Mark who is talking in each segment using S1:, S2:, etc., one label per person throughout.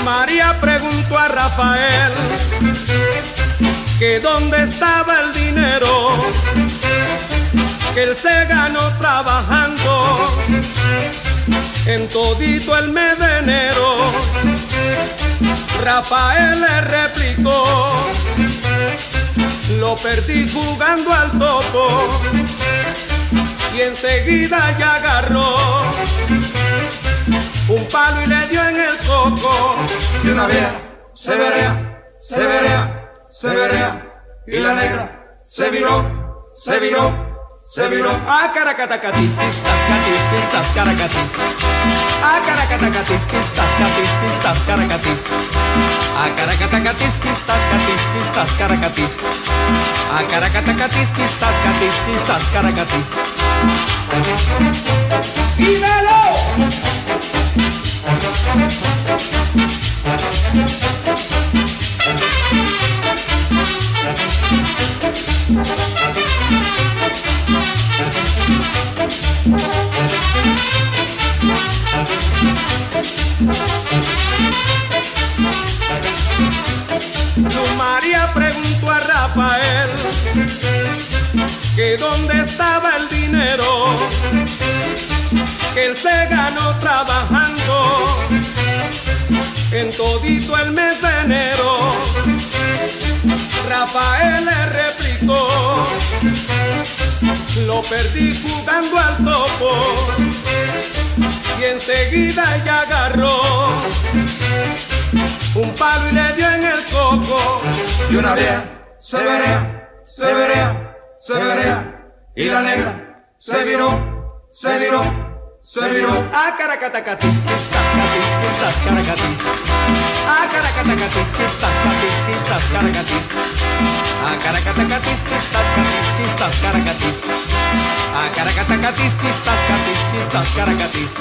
S1: María preguntó a Rafael que dónde estaba el dinero que él se ganó trabajando en todito el mes de enero. Rafael le replicó: lo perdí jugando al topo, y enseguida ya agarró un palo y le dio en el coco.
S2: Y una vieja se verea, se verea, se verea, y la negra se viró, se viró, se viró.
S1: A caracatacatis, quistas, catis, quistas, caracatis. A caracatacatis, quistas, catis, quistas, caracatis. A caracatacatis, quistas, catis, quistas, caracatis. A caracatacatis, quistas, catis, quistas, caracatis. ¡Y dalo! María preguntó a Rafael que dónde estaba el dinero que él se ganó trabajando en todito el mes de enero. Rafael le replicó: lo perdí jugando al topo, y enseguida ella agarró un palo y le dio en el coco.
S2: Y una vieja se verea, se verea, se verea, y la negra se viró, se viró, se viró.
S1: A caracatacatis, que estás, catis, que estás, caracatis. A caracatacatis, que estás, catis, que estás, caracatis. A caracatacatis, que estás, catis, que estás, caracatis. A caracatacatis, que estás, catis, que estás, caracatis.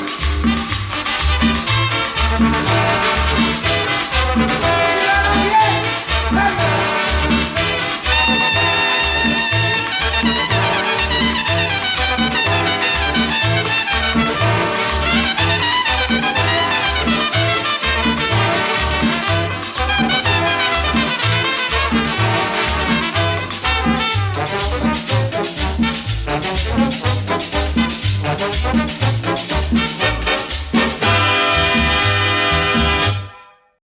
S1: ¡Míralo bien!